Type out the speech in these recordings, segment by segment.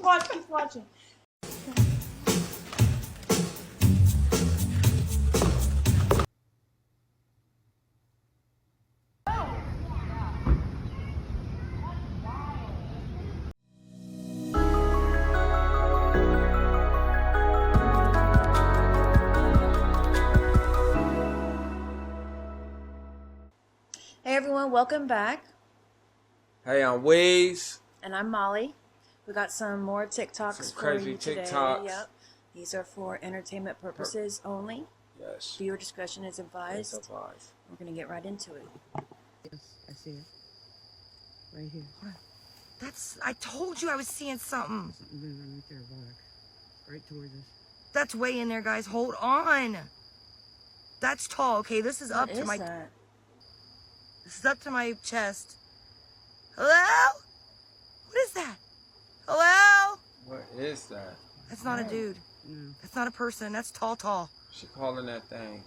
Keep watching. Hey everyone, welcome back. Hey, I'm Waze. And I'm Molly. We got some more TikToks Some for crazy you today. TikToks. Yep. These are for entertainment purposes only. Yes. Viewer discretion is advised. It's advised. We're going to get right into it. Yes, I see it. Right here. I told you I was seeing something. Something moving right there, black. Right towards us. That's way in there, guys. Hold on. That's tall. Okay, this is up What to is my. that? This is up to my chest. Hello? What is that? Hello? What is that? That's not a dude. No. That's not a person. That's tall. She calling that thing.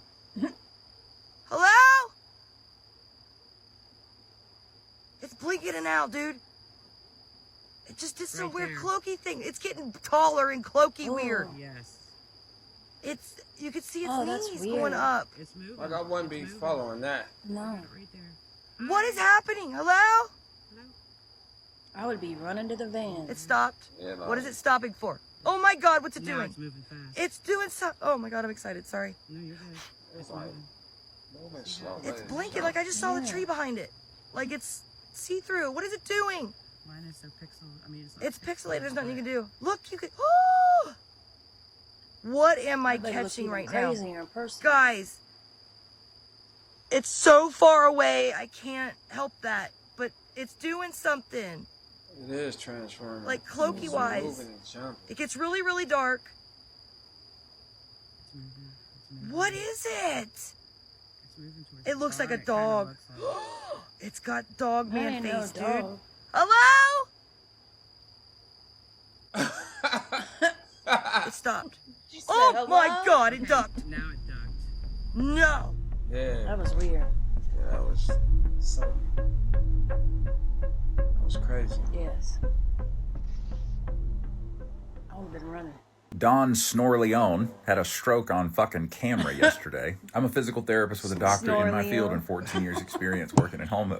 Hello? It's blinking and out, dude. It just did some Right weird there. cloaky thing. It's getting taller and cloaky Oh. weird. Yes. You can see its Oh, that's knees weird. going up. It's moving. Like I wouldn't be It's moving. following that. No. Got it right there. What is happening? Hello? Hello? I would be running to the van. It stopped. Yeah, like, What is it stopping for? Oh my God, what's it Now doing? it's moving fast. It's doing something. Oh my God, I'm excited. Sorry. No, you're good. It's like moving slow. It's but blinking like I just saw the Yeah. tree behind it. Like it's see-through. What is it doing? Mine is so pixel. I mean, it's not It's pixelated. There's nothing you can but do. Look, you can. Oh! What am I bet it looks catching even right now? crazier in person. Guys, it's so far away. I can't help that. But it's doing something. It is transforming. Like cloaky It's wise. moving and jumping. It gets really, really dark. It's moving. It's moving. What is it? It's moving towards It looks the like a car. It kinda dog. looks like- It's got dog That man ain't no face, dude. dog. Hello? It stopped. She said, Oh my "Hello?" God, it ducked. Now it ducked. No. Yeah. That was weird. Yeah, that was something. That was crazy. Yes. I would have been running. Don Snorleone had a stroke on fucking camera yesterday. I'm a physical therapist with a doctorate in my field and 14 years experience working at home.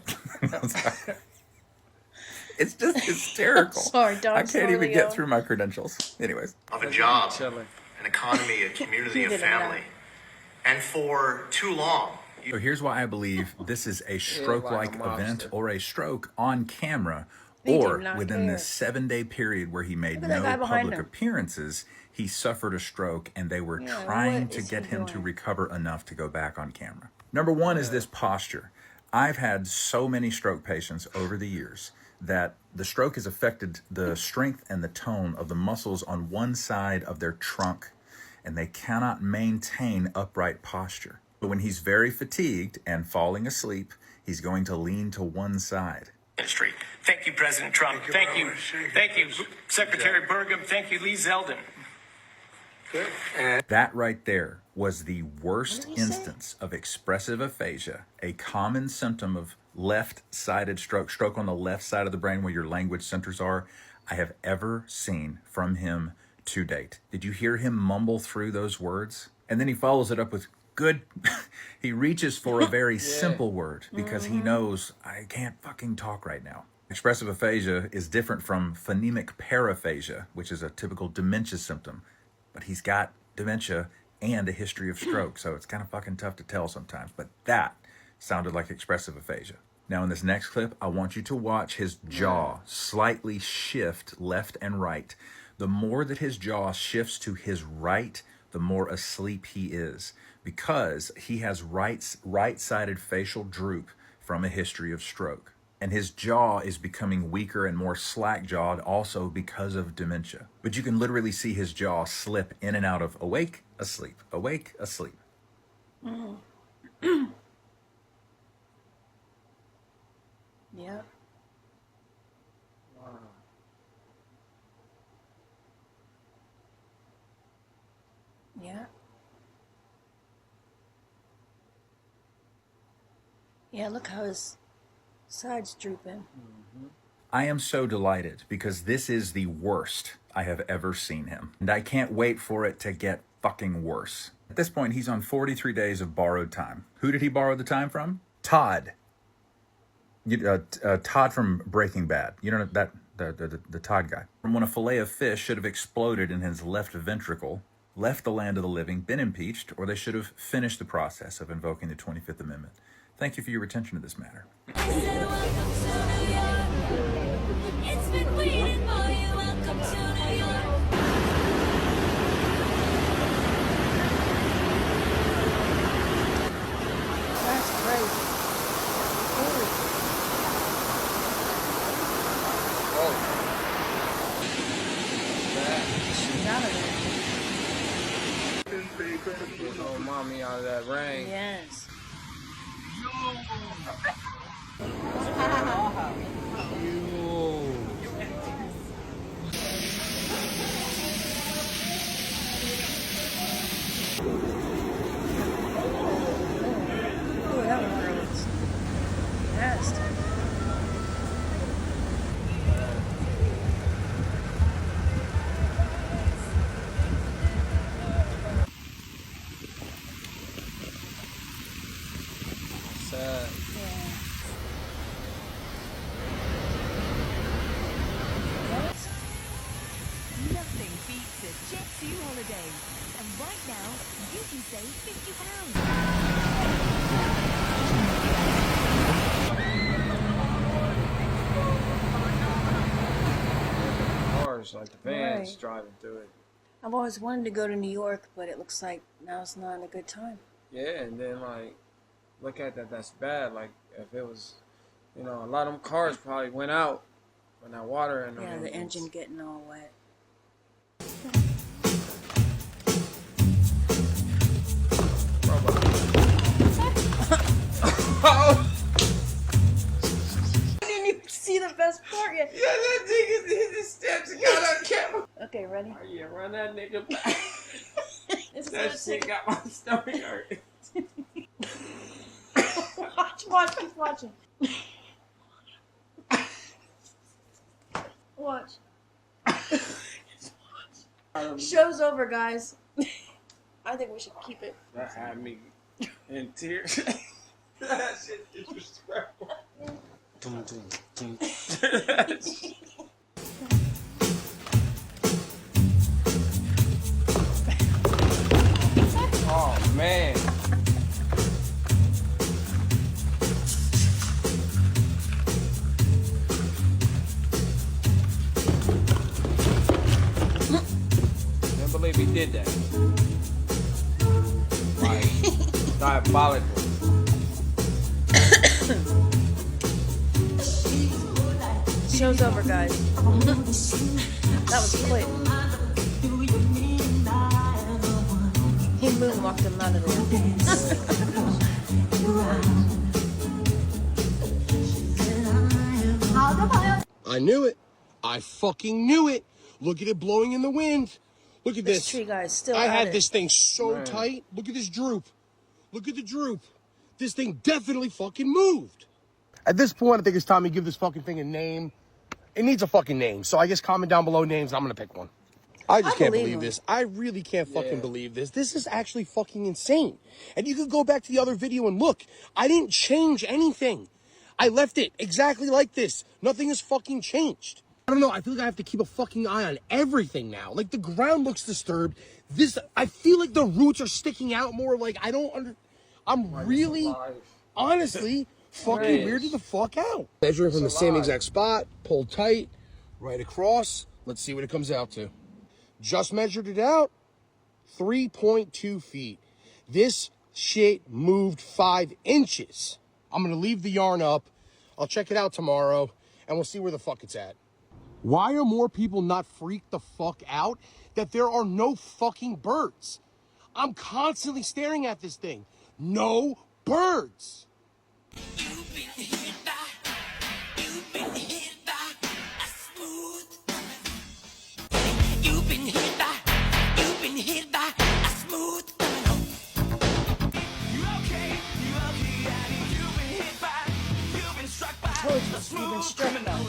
It's just hysterical. Sorry, Don I can't even get Snorleone. through my credentials. Anyways. Of a job, Chilling. an economy, a community, You a did it family. And for too long, So here's why I believe this is a stroke-like like a event mobster. or a stroke on camera, He did or not within care. this 7-day period where he made Look at that guy no behind public him. appearances, he suffered a stroke and they were Yeah, trying what to is get he him to doing? recover enough to go back on camera. Number one is this posture. I've had so many stroke patients over the years that the stroke has affected the strength and the tone of the muscles on one side of their trunk, and they cannot maintain upright posture. But when he's very fatigued and falling asleep, he's going to lean to one side. Ministry. Thank you, President Trump. Thank you. Thank you, Secretary Burgum. Thank you, Lee Zeldin. That right there was the worst What did he say? instance of expressive aphasia, a common symptom of left-sided stroke on the left side of the brain where your language centers are, I have ever seen from him to date. Did you hear him mumble through those words? And then he follows it up with good. He reaches for a very simple word because he knows I can't fucking talk right now. Expressive aphasia is different from phonemic paraphasia, which is a typical dementia symptom. But he's got dementia and a history of stroke, so it's kind of fucking tough to tell sometimes. But that sounded like expressive aphasia. Now in this next clip, I want you to watch his jaw slightly shift left and right. The more that his jaw shifts to his right, the more asleep he is, because he has right-sided facial droop from a history of stroke. And his jaw is becoming weaker and more slack-jawed also because of dementia. But you can literally see his jaw slip in and out of awake, asleep, awake, asleep. Yep. Yeah. Yeah, look how his side's drooping. I am so delighted because this is the worst I have ever seen him. And I can't wait for it to get fucking worse. At this point, he's on 43 days of borrowed time. Who did he borrow the time from? Todd. Todd from Breaking Bad. You know that the Todd guy. From when a fillet of fish should have exploded in his left ventricle, left the land of the living, been impeached, or they should have finished the process of invoking the 25th Amendment. Thank you for your attention to this matter. It's been waiting for you. Welcome to New York. That's crazy. Holy. She's out of there. Get old mommy out of that rain. Yes. Ooh, that one was nasty. Sad. Yeah. Nothing beats a Jet2 holiday. And right now, you can save £50. Cars, like the vans Right. driving through it. I've always wanted to go to New York, but it looks like now's not a good time. Yeah, and then like, look at that. That's bad. Like if it was, you know, a lot of them cars probably went out when that water in them. Yeah, the engines. engine getting all wet. I didn't even see the best part yet. Yeah, that nigga hit the steps and got on camera. Okay, ready? Oh, yeah, run that nigga back. This is That what shit got my stomach hurt. watch, keep watching. Watch. Show's over, guys. I think we should keep it. That had me in tears. That shit disrespectful. Dum, dum, dum. Oh man. Can't believe he did that. Like, diabolical. Show's over, guys. That was quick. He moonwalked him out of there. I knew it. I fucking knew it. Look at it blowing in the wind. Look at This this. tree guy is still I at had it. this thing so Man. tight. Look at this droop. Look at the droop. This thing definitely fucking moved. At this point, I think it's time to give this fucking thing a name. It needs a fucking name. So I guess comment down below names. I'm going to pick one. I just can't believe believe him. this. I really can't fucking believe this. This is actually fucking insane. And you could go back to the other video and look. I didn't change anything. I left it exactly like this. Nothing has fucking changed. I don't know. I feel like I have to keep a fucking eye on everything now. Like the ground looks disturbed. I feel like the roots are sticking out more. Like I'm really, honestly, fucking weirded the fuck out. Measuring from the same exact spot, pulled tight, right across. Let's see what it comes out to. Just measured it out, 3.2 feet. This shit moved 5 inches. I'm gonna leave the yarn up. I'll check it out tomorrow, and we'll see where the fuck it's at. Why are more people not freaked the fuck out that there are no fucking birds? I'm constantly staring at this thing. No birds. You've been hit by a smooth. You've been hit by a smooth criminal. You okay? You've been hit by, you've been struck by a smooth criminal.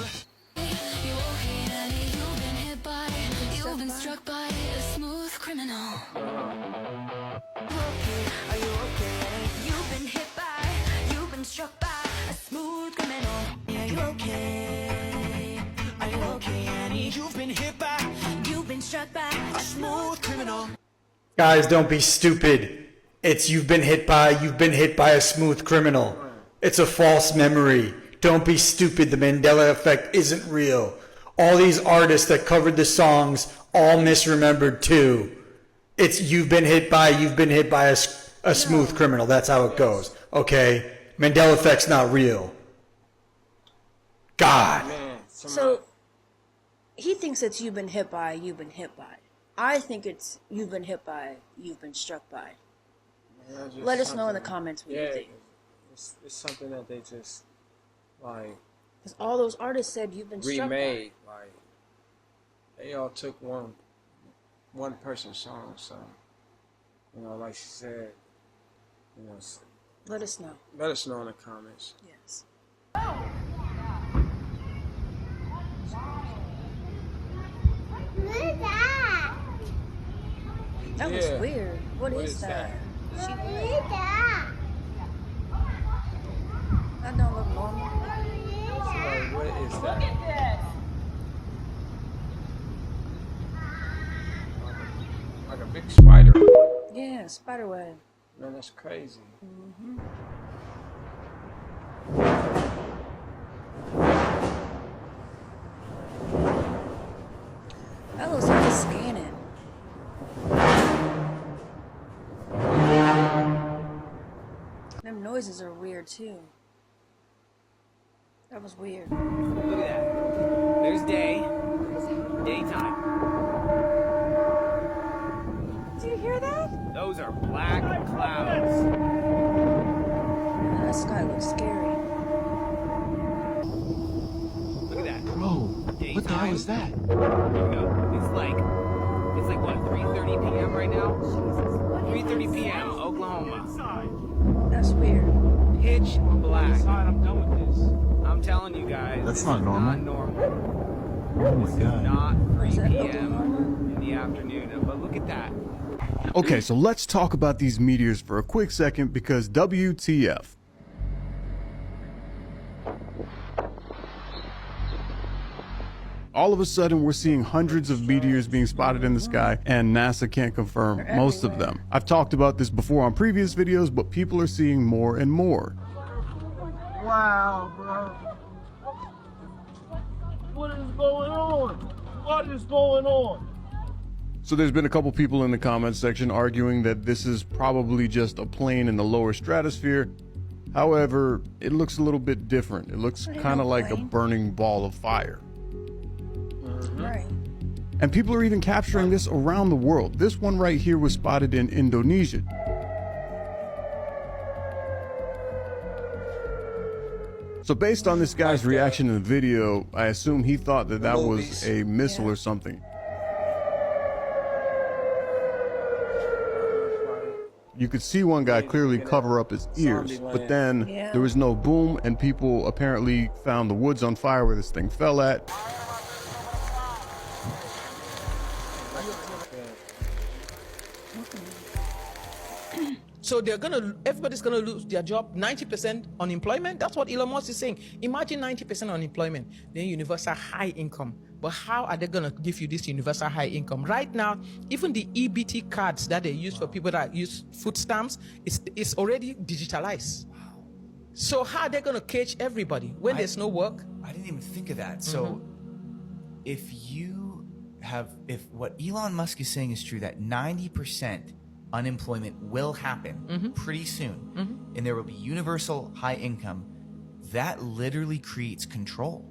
You okay, Daddy? You've been hit by struck been by? struck by a smooth criminal. Are you okay? You've been hit by, you've been struck by a smooth criminal. Are you okay? Are you okay, Annie? You've been hit by, you've been struck by a smooth criminal. Guys, don't be stupid. It's you've been hit by a smooth criminal. It's a false memory. Don't be stupid. The Mandela effect isn't real. All these artists that covered the songs all misremembered too. It's you've been hit by a smooth criminal. That's how it goes. Okay? Mandela effect's not real. God. Man, So he thinks it's you've been hit by. I think it's you've been hit by, you've been struck by. Let us know in the comments what you think. It's something that they just like Because all those artists said you've been struck by. remade. Like they all took one person's song. So like she said, Let us know. let us know in the comments. Yes. That was Yeah. weird. What is that? That don't look normal. Like, what is that? Like a big spider. Yeah, spiderweb. Man, that's crazy. That looks like it's scanning. Them noises are weird too. That was weird. Look at that. There's daytime. Do you hear that? Those are black clouds. That sky looks scary. Look at that. Bro, what the hell is that? Here we go. It's like what, 3:30 p.m. right now? 3:30 p.m. Oklahoma. That's weird. Pitch black. I'm done with this. I'm telling you guys. That's this not is normal. Not normal. Oh my This is God. not 3 Is that p.m. Oklahoma? in the afternoon. But look at that. Okay, so let's talk about these meteors for a quick second because WTF. All of a sudden, we're seeing hundreds of meteors being spotted in the sky, and NASA can't confirm most of them. I've talked about this before on previous videos, but people are seeing more and more. Wow, bro. What is going on? What is going on? So there's been a couple people in the comments section arguing that this is probably just a plane in the lower stratosphere. However, it looks a little bit different. It looks kind of like a burning ball of fire. Right. And people are even capturing this around the world. This one right here was spotted in Indonesia. So based on this guy's reaction in the video, I assume he thought that that was a missile or something. You could see one guy clearly cover up his ears, but then there was no boom, and people apparently found the woods on fire where this thing fell at. So everybody's gonna lose their job. 90% unemployment. That's what Elon Musk is saying. Imagine 90% unemployment, then universal high income. But how are they gonna give you this universal high income? Right now, even the EBT cards that they use for people that use food stamps, it's already digitalized. So how are they gonna catch everybody when there's no work? I didn't even think of that. So if what Elon Musk is saying is true, that 90% unemployment will happen pretty soon, and there will be universal high income, that literally creates control.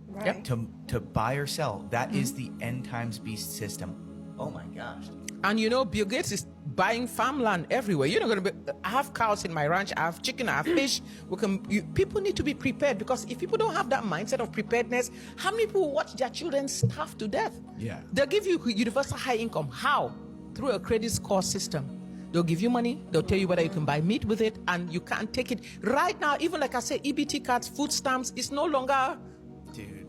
Right. To buy or sell. That is the end times beast system. Oh my gosh. And Bill Gates is buying farmland everywhere. You're not going to be. I have cows in my ranch. I have chicken. I have fish. People need to be prepared, because if people don't have that mindset of preparedness, how many people watch their children starve to death? Yeah. They'll give you universal high income. How? Through a credit score system. They'll give you money. They'll tell you whether you can buy meat with it, and you can't take it. Right now, even like I said, EBT cards, food stamps, is no longer. Dude,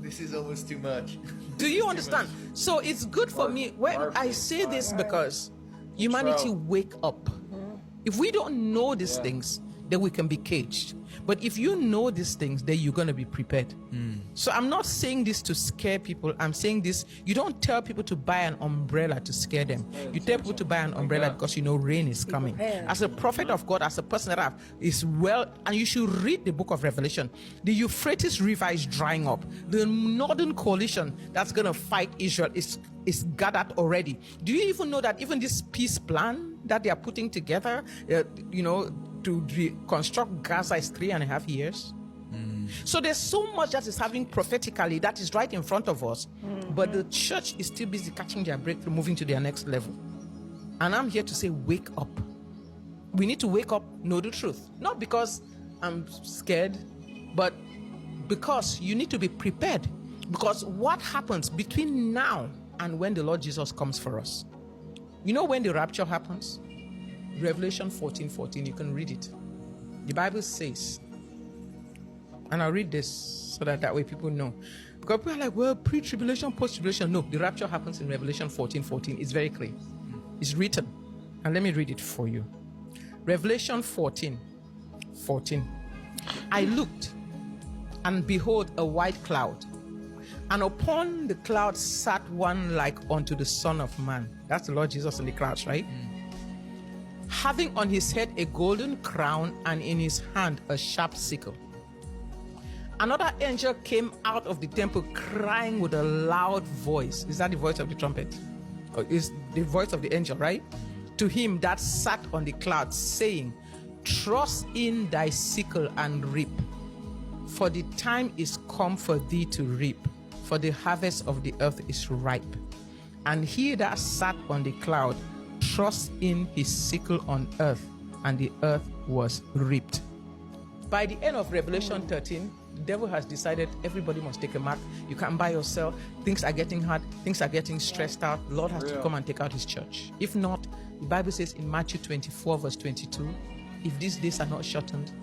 This is almost too much. Do you understand? So it's good for me when I say this because humanity wake up. If we don't know these things, then we can be caged. But if you know these things, then you're going to be prepared. So I'm not saying this to scare people. I'm saying this, you don't tell people to buy an umbrella to scare them. You tell people to buy an umbrella because you know rain is coming. As a prophet of God, as a person that is well, and you should read the book of Revelation. The Euphrates River is drying up. The northern coalition that's going to fight Israel is gathered already. Do you even know that even this peace plan that they are putting together, to reconstruct Gaza is 3.5 years? So there's so much that is happening prophetically that is right in front of us, but the church is still busy catching their breakthrough, moving to their next level. And I'm here to say, wake up. We need to wake up, know the truth. Not because I'm scared, but because you need to be prepared. Because what happens between now and when the Lord Jesus comes for us? You know when the rapture happens? Revelation 14:14, you can read it. The Bible says, and I'll read this so that way people know. Because people are like, well, pre-tribulation, post-tribulation. No, the rapture happens in Revelation 14:14. It's very clear. It's written. And let me read it for you. Revelation 14:14. I looked, and behold, a white cloud. And upon the cloud sat one like unto the Son of Man. That's the Lord Jesus in the clouds, right? Having on his head a golden crown, and in his hand a sharp sickle. Another angel came out of the temple crying with a loud voice. Is that the voice of the trumpet? Or is the voice of the angel, right? To him that sat on the cloud, saying, thrust in thy sickle and reap, for the time is come for thee to reap, for the harvest of the earth is ripe. And he that sat on the cloud thrust in his sickle on earth, and the earth was reaped. By the end of Revelation 13, the devil has decided everybody must take a mark. You can't buy or sell. Things are getting hard. Things are getting stressed out. The Lord has to come and take out his church. If not, the Bible says in Matthew 24 verse 22, if these days are not shortened,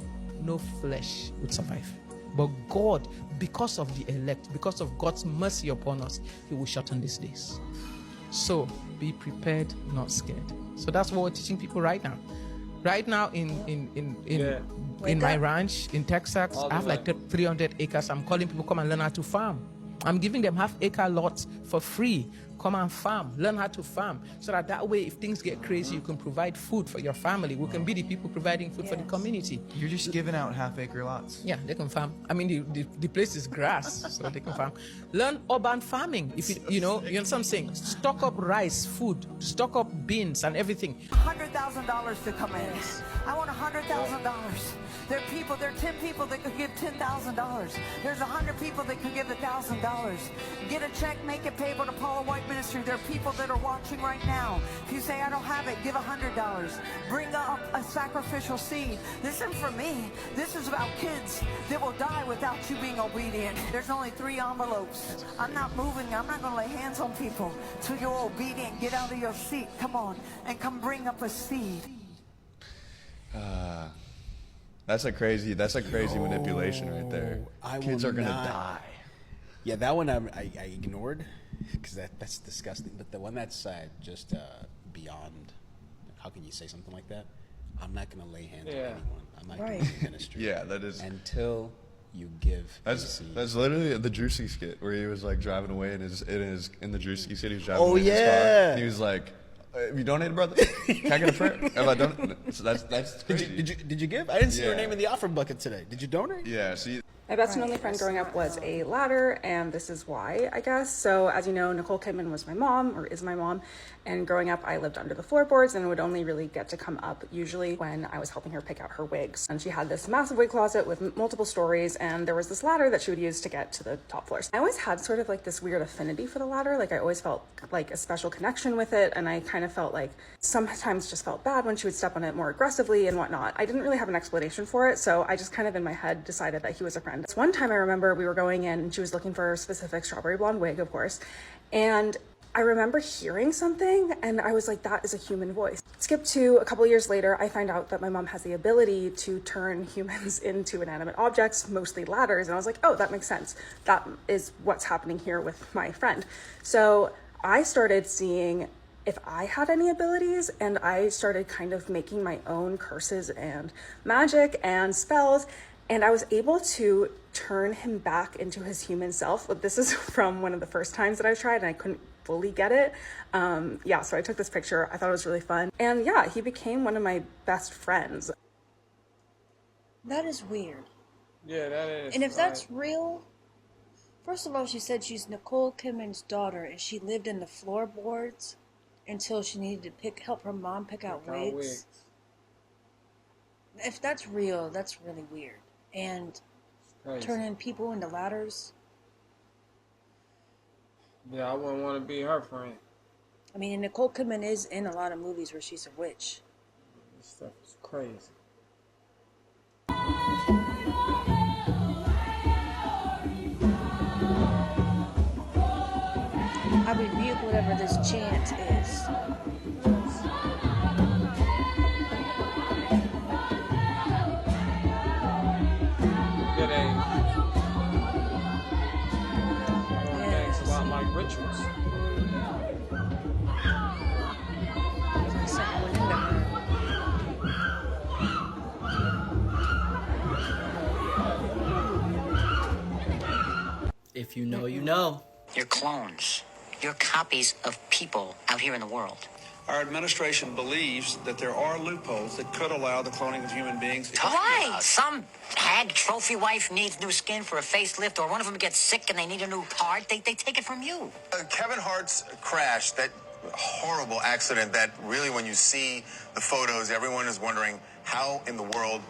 no flesh would survive. But God, because of the elect, because of God's mercy upon us, he will shorten these days. So be prepared, not scared. So that's what we're teaching people right now. Right now in my ranch in Texas, I have like 300 acres. I'm calling people, come and learn how to farm. I'm giving them half-acre lots for free. Come and farm. Learn how to farm. So that way, if things get crazy, you can provide food for your family. We can be the people providing food for the community. You're just giving out half-acre lots. Yeah, they can farm. I mean, the place is grass, so they can farm. Learn urban farming. If you know what I'm saying? Stock up rice, food, stock up beans and everything. $100,000 to come in. I want $100,000. There are 10 people that could give $10,000. There's 100 people that could give $1,000. Get a check, make it payable to Paula White Ministry. There are people that are watching right now. If you say, I don't have it, give $100. Bring up a sacrificial seed. This isn't for me. This is about kids that will die without you being obedient. There's only 3 envelopes. I'm not moving. I'm not going to lay hands on people till you're obedient. Get out of your seat. Come on. And come bring up a seed. That's a crazy manipulation right there. Kids are gonna die. Yeah, that one I ignored because that's disgusting. But the one that's just beyond, how can you say something like that? I'm not gonna lay hands on anyone. I'm not gonna do ministry. Yeah, that is until you give. That's literally the Drewski skit where he was like driving away in the Drewski skit. He was driving away in his car. Yeah. And he was like, have you donated, brother? Can I get a prayer? Have I done it? So that's crazy. Did you give? I didn't see your name in the offering bucket today. Did you donate? Yeah. See. My best and only friend growing up was a ladder, and this is why, I guess. So, as you know, Nicole Kidman was my mom, or is my mom, and growing up, I lived under the floorboards and would only really get to come up usually when I was helping her pick out her wigs. And she had this massive wig closet with multiple stories, and there was this ladder that she would use to get to the top floors. I always had sort of like this weird affinity for the ladder. Like, I always felt like a special connection with it, and I kind of felt like sometimes just felt bad when she would step on it more aggressively and whatnot. I didn't really have an explanation for it, so I just kind of in my head decided that he was a friend. So one time I remember we were going in and she was looking for a specific strawberry blonde wig, of course, and I remember hearing something and I was like, that is a human voice. Skip to a couple years later, I find out that my mom has the ability to turn humans into inanimate objects, mostly ladders. And I was like, oh, that makes sense. That is what's happening here with my friend. So I started seeing if I had any abilities, and I started kind of making my own curses and magic and spells. And I was able to turn him back into his human self. This is from one of the first times that I tried, and I couldn't fully get it. Yeah, so I took this picture. I thought it was really fun. And yeah, he became one of my best friends. That is weird. Yeah, that is. And if that's real, first of all, she said she's Nicole Kidman's daughter, and she lived in the floorboards until she needed to help her mom pick out wigs. If that's real, that's really weird. And turning people into ladders. Yeah, I wouldn't want to be her friend. I mean, and Nicole Kidman is in a lot of movies where she's a witch. This stuff is crazy. I rebuke whatever this chant is. Good aim. It's a lot like rituals. If you know, you know. You're clones. You're copies of people out here in the world. Our administration believes that there are loopholes that could allow the cloning of human beings. Right. Some hag trophy wife needs new skin for a facelift, or one of them gets sick and they need a new part. They take it from you. Kevin Hart's crash, that horrible accident that really when you see the photos, everyone is wondering how in the world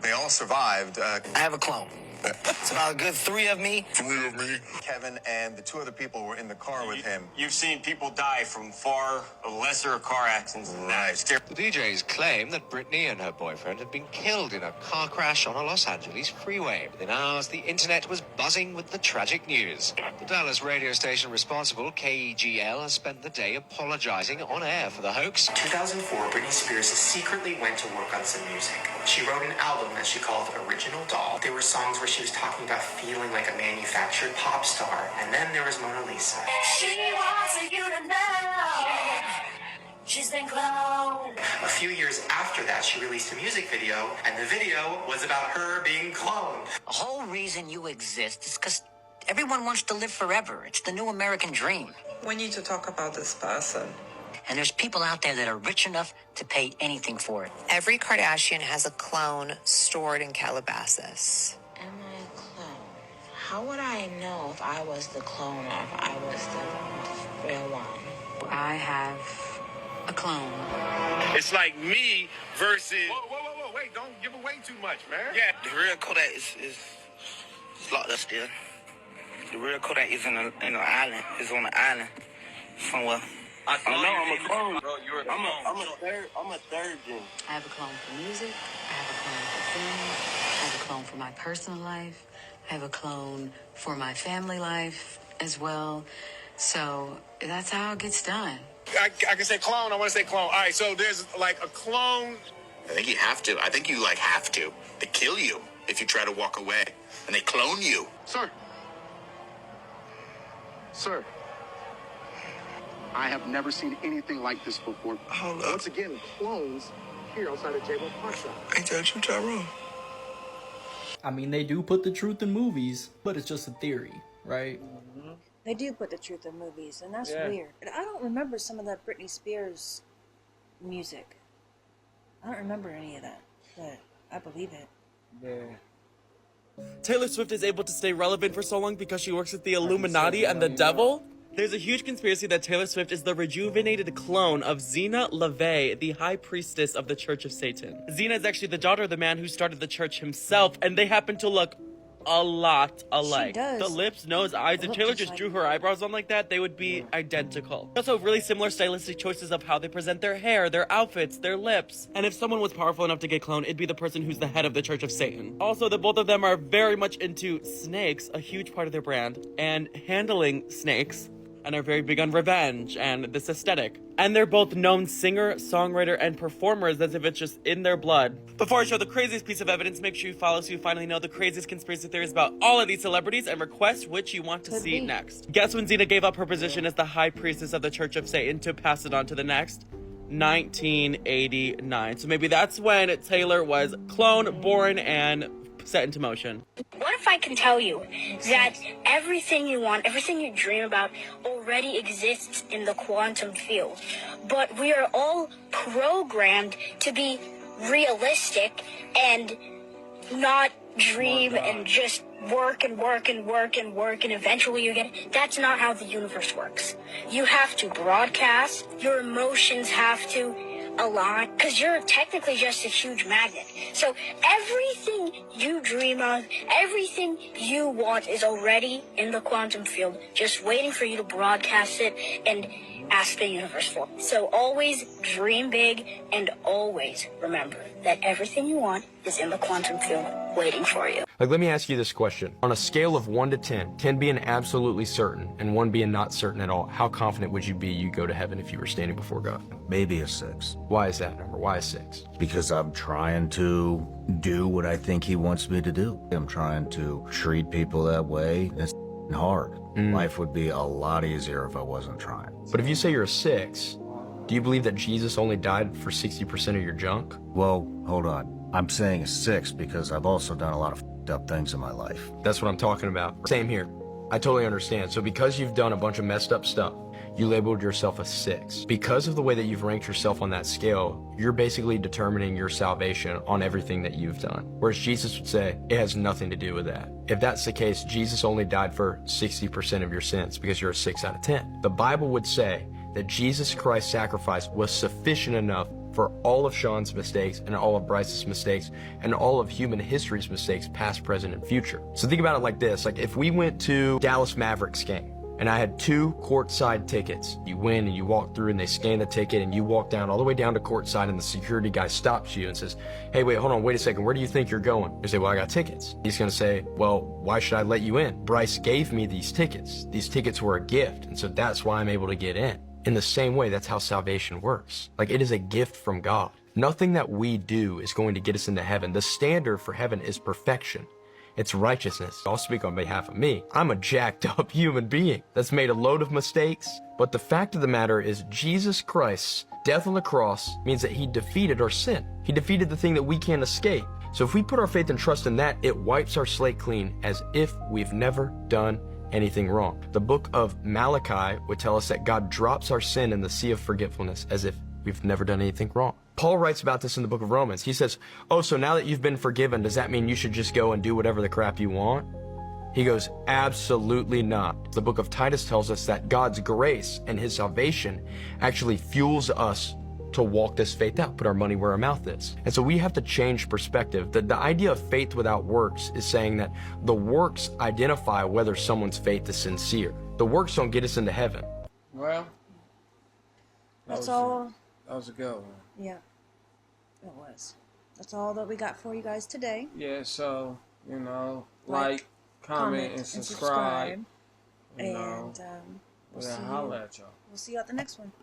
they all survived. I have a clone. It's about a good 3 of me. 3 of me. Kevin and the 2 other people were in the car with him. You've seen people die from far lesser car accidents than that. The DJs claim that Britney and her boyfriend had been killed in a car crash on a Los Angeles freeway. Within hours, the internet was buzzing with the tragic news. The Dallas radio station responsible, KEGL, has spent the day apologizing on air for the hoax. In 2004, Britney Spears secretly went to work on some music. She wrote an album that she called Original Doll. There were songs where she was talking about feeling like a manufactured pop star. And then there was Mona Lisa. She wants you to know she's been cloned. A few years after that, she released a music video, and the video was about her being cloned. The whole reason you exist is because everyone wants to live forever. It's the new American dream. We need to talk about this person. And there's people out there that are rich enough to pay anything for it. Every Kardashian has a clone stored in Calabasas. Am I a clone? How would I know if I was the clone or if I was the real one? I have a clone. It's like me versus. Whoa, wait, don't give away too much, man. Yeah, The real Kodak is locked up still. The real Kodak is in an island. It's on an island somewhere. I know I'm a clone. Bro, you're a clone. I'm a third gen. I have a clone for music. I have a clone for film. I have a clone for my personal life. I have a clone for my family life as well. So that's how it gets done. I can say clone. I want to say clone. All right, so there's like a clone. I think you have to. I think you have to. They kill you if you try to walk away. And they clone you. Sir. I have never seen anything like this before. Once again, clones here outside of J-Lo Parkside. Ain't that you, Tyrone? I mean, they do put the truth in movies, but it's just a theory, right? They do put the truth in movies, and that's weird. And I don't remember some of that Britney Spears music. I don't remember any of that, but I believe it. Yeah. Taylor Swift is able to stay relevant for so long because she works with the Illuminati and the devil? There's a huge conspiracy that Taylor Swift is the rejuvenated clone of Zena LaVey, the high priestess of the Church of Satan. Zena is actually the daughter of the man who started the church himself, and they happen to look a lot alike. She does. The lips, nose, eyes. If Taylor just drew her eyebrows on like that, they would be identical. Also, really similar stylistic choices of how they present their hair, their outfits, their lips. And if someone was powerful enough to get cloned, it'd be the person who's the head of the Church of Satan. Also, the both of them are very much into snakes, a huge part of their brand, and handling snakes. and are very big on revenge and this aesthetic. And they're both known singer, songwriter, and performers as if it's just in their blood. Before I show the craziest piece of evidence, make sure you follow so you finally know the craziest conspiracy theories about all of these celebrities and request which you want to see next. Guess when Xena gave up her position as the high priestess of the Church of Satan to pass it on to the next? 1989. So maybe that's when Taylor was cloned, born, and set into motion. What if I can tell you that everything you want, everything you dream about already exists in the quantum field, but we are all programmed to be realistic and not dream and just work and work and work and work and eventually you get it. That's not how the universe works. You have to broadcast, your emotions have to align, because you're technically just a huge magnet. So everything you dream of, everything you want is already in the quantum field, just waiting for you to broadcast it and ask the universe for it. So always dream big and always remember that everything you want is in the quantum field waiting for you. Like, let me ask you this question. On a scale of 1 to 10, 10 being absolutely certain and 1 being not certain at all, how confident would you be you go to heaven if you were standing before God? Maybe a 6. Why is that number? Why a 6? Because I'm trying to do what I think he wants me to do. I'm trying to treat people that way. It's hard. Life would be a lot easier if I wasn't trying. But if you say you're a 6, do you believe that Jesus only died for 60% of your junk? Well, hold on. I'm saying a 6 because I've also done a lot of f***ed up things in my life. That's what I'm talking about. Same here. I totally understand. So because you've done a bunch of messed up stuff, you labeled yourself a 6. Because of the way that you've ranked yourself on that scale, you're basically determining your salvation on everything that you've done. Whereas Jesus would say, it has nothing to do with that. If that's the case, Jesus only died for 60% of your sins because you're a 6 out of 10. The Bible would say that Jesus Christ's sacrifice was sufficient enough for all of Sean's mistakes and all of Bryce's mistakes and all of human history's mistakes, past, present, and future. So think about it like this. Like if we went to Dallas Mavericks game and I had 2 courtside tickets, you win and you walk through and they scan the ticket and you walk down all the way down to courtside and the security guy stops you and says, hey, wait, hold on, wait a second, where do you think you're going? You say, well, I got tickets. He's gonna say, well, why should I let you in? Bryce gave me these tickets. These tickets were a gift, and so that's why I'm able to get in. In the same way, that's how salvation works. Like, it is a gift from God. Nothing that we do is going to get us into heaven. The standard for heaven is perfection. It's righteousness. I'll speak on behalf of me. I'm a jacked up human being that's made a load of mistakes. But the fact of the matter is Jesus Christ's death on the cross means that he defeated our sin. He defeated the thing that we can't escape. So if we put our faith and trust in that, it wipes our slate clean as if we've never done anything wrong. The book of Malachi would tell us that God drops our sin in the sea of forgetfulness as if we've never done anything wrong. Paul writes about this in the book of Romans. He says, oh, so now that you've been forgiven, does that mean you should just go and do whatever the crap you want? He goes, absolutely not. The book of Titus tells us that God's grace and his salvation actually fuels us to walk this faith out, put our money where our mouth is. And so we have to change perspective. The idea of faith without works is saying that the works identify whether someone's faith is sincere. The works don't get us into heaven. Well, that's all. That was a good one. Yeah, it was. That's all that we got for you guys today. Yeah, so, you know, like, comment, and subscribe. And we'll see holla at y'all. We'll see you at the next one.